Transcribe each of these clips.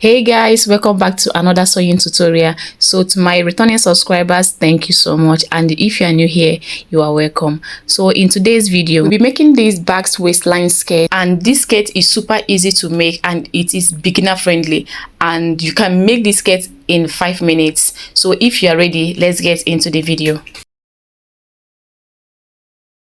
Hey guys, welcome back to another sewing tutorial. So to my returning subscribers, thank you so much, and if you are new here, you are welcome. So in today's video, we'll be making this bags waistline skirt, and this skirt is super easy to make and it is beginner friendly, and you can make this skirt in 5 minutes. So if you are ready, let's get into the video.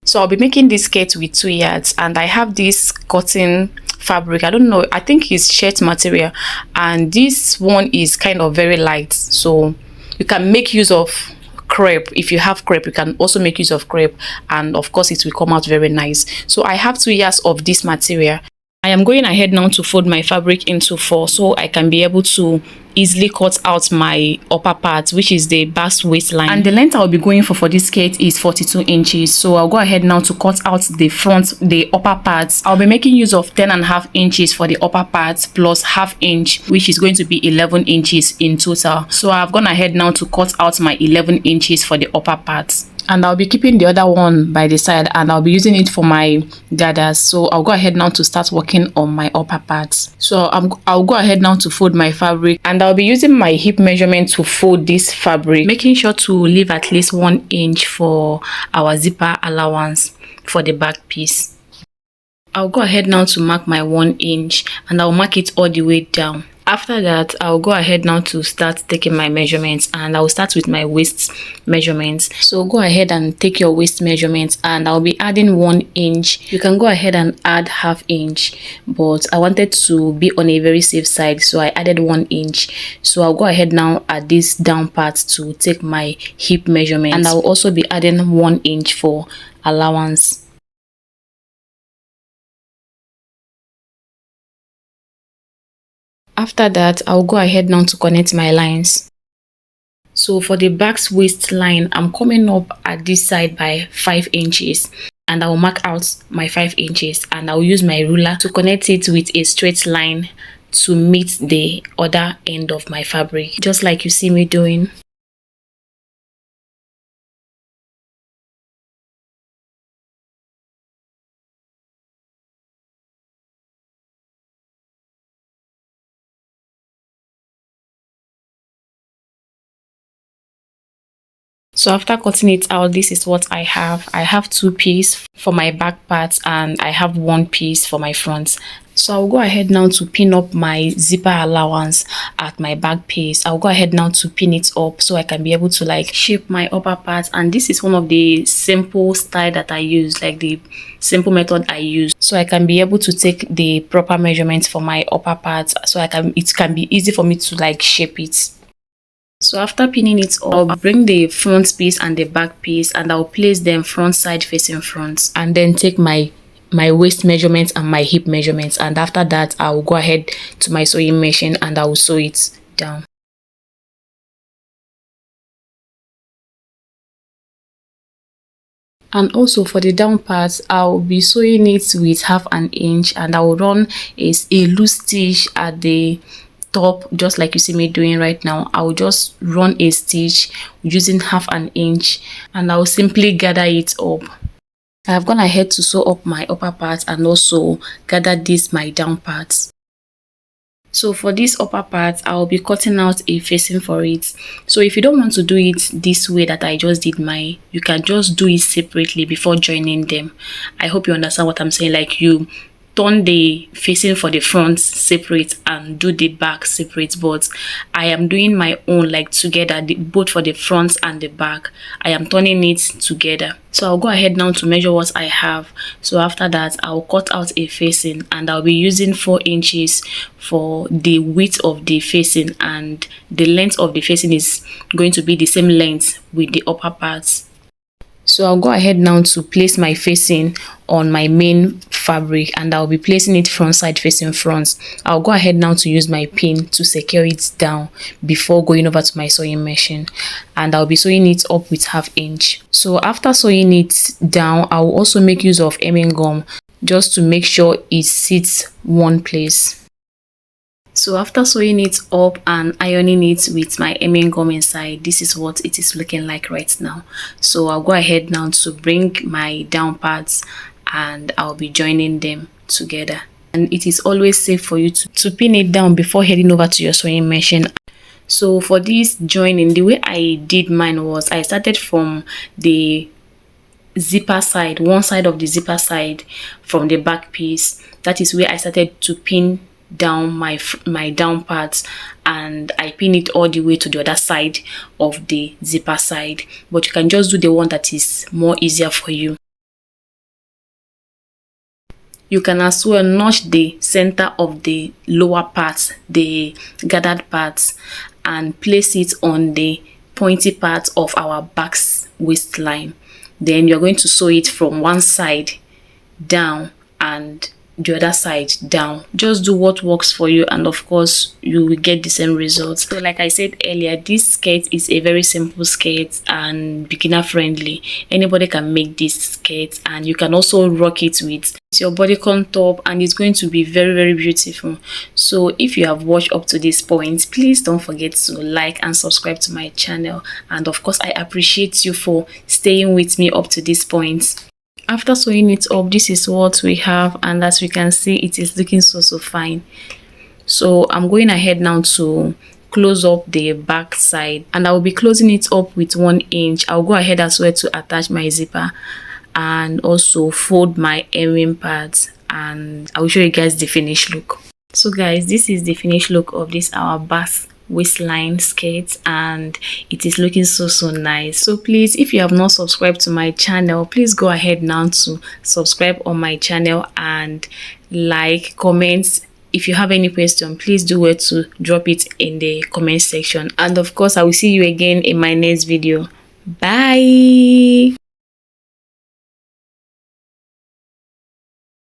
So I'll be making this skirt with 2 yards, and I have this cotton fabric. I don't know, I think it's shirt material, and this one is kind of very light, so you can make use of crepe. If you have crepe, you can also make use of crepe, and of course it will come out very nice. So I have 2 yards of this material. I am going ahead now to fold my fabric into 4 so I can be able to easily cut out my upper part, which is the bust waistline, and the length I'll be going for this skirt is 42 inches. So I'll go ahead now to cut out the upper parts. I'll be making use of 10.5 inches for the upper parts plus ½ inch, which is going to be 11 inches in total. So I've gone ahead now to cut out my 11 inches for the upper parts, and I'll be keeping the other one by the side, and I'll be using it for my gathers. So I'll go ahead now to start working on my upper parts. So I'll go ahead now to fold my fabric, and I'll be using my hip measurement to fold this fabric, making sure to leave at least 1 inch for our zipper allowance for the back piece. I'll go ahead now to mark my 1 inch, and I'll mark it all the way down. After that, I'll go ahead now to start taking my measurements, and I'll start with my waist measurements. So go ahead and take your waist measurements, and I'll be adding 1 inch. You can go ahead and add ½ inch, but I wanted to be on a very safe side, so I added 1 inch. So I'll go ahead now at this down part to take my hip measurement, and I'll also be adding 1 inch for allowance. After that, I'll go ahead now to connect my lines. So for the back's waistline, I'm coming up at this side by 5 inches, and I'll mark out my 5 inches, and I'll use my ruler to connect it with a straight line to meet the other end of my fabric, just like you see me doing. So after cutting it out, this is what I have. I have 2 pieces for my back part, and I have 1 piece for my front. So I'll go ahead now to pin up my zipper allowance at my back piece. I'll go ahead now to pin it up so I can be able to like shape my upper part, and this is one of the simple style that I use, like the simple method I use, so I can be able to take the proper measurements for my upper part, so it can be easy for me to like shape it. So after pinning it up, I'll bring the front piece and the back piece, and I'll place them front side facing front, and then take my waist measurements and my hip measurements, and after that I'll go ahead to my sewing machine and I'll sew it down. And also for the down part, I'll be sewing it with ½ inch, and I'll run a loose stitch at the top, just like you see me doing right now. I'll just run a stitch using ½ inch, and I'll simply gather it up. I have gone ahead to sew up my upper part and also gather this my down part. So for this upper part, I'll be cutting out a facing for it. So if you don't want to do it this way that I just did mine, you can just do it separately before joining them. I hope you understand what I'm saying. Like, you turn the facing for the front separate and do the back separate, but I am doing my own like together, both for the front and the back. I am turning it together. So I'll go ahead now to measure what I have. So after that, I'll cut out a facing, and I'll be using 4 inches for the width of the facing, and the length of the facing is going to be the same length with the upper parts. So I'll go ahead now to place my facing on my main fabric, and I'll be placing it front side facing front. I'll go ahead now to use my pin to secure it down before going over to my sewing machine, and I'll be sewing it up with ½ inch. So after sewing it down, I'll also make use of hemming gum just to make sure it sits one place. So after sewing it up and ironing it with my hemming gum inside, this is what it is looking like right now. So I'll go ahead now to bring my down parts, and I'll be joining them together. and it is always safe for you to pin it down before heading over to your sewing machine. So for this joining, the way I did mine was I started from the zipper side, one side of the zipper side from the back piece. That is where I started to pin down my down part, and I pin it all the way to the other side of the zipper side, but you can just do the one that is more easier for you. You can as well notch the center of the lower part, the gathered part, and place it on the pointy part of our back waistline. Then you're going to sew it from one side down and the other side down. Just do what works for you, and of course you will get the same results. So like I said earlier, this skirt is a very simple skirt and beginner friendly. Anybody can make this skirt, and you can also rock it with your bodycon top, and it's going to be very beautiful. So if you have watched up to this point, please don't forget to like and subscribe to my channel, and of course I appreciate you for staying with me up to this point. After sewing it up, this is what we have, and as we can see, it is looking so fine. So I'm going ahead now to close up the back side, and I will be closing it up with 1 inch. I'll go ahead as well to attach my zipper and also fold my hemming part, and I will show you guys the finished look. So guys, this is the finished look of this our back waistline skirt, and it is looking so nice. So please, if you have not subscribed to my channel, please go ahead now to subscribe on my channel and like, comment. If you have any question, please do well to drop it in the comment section, and of course I will see you again in my next video. Bye.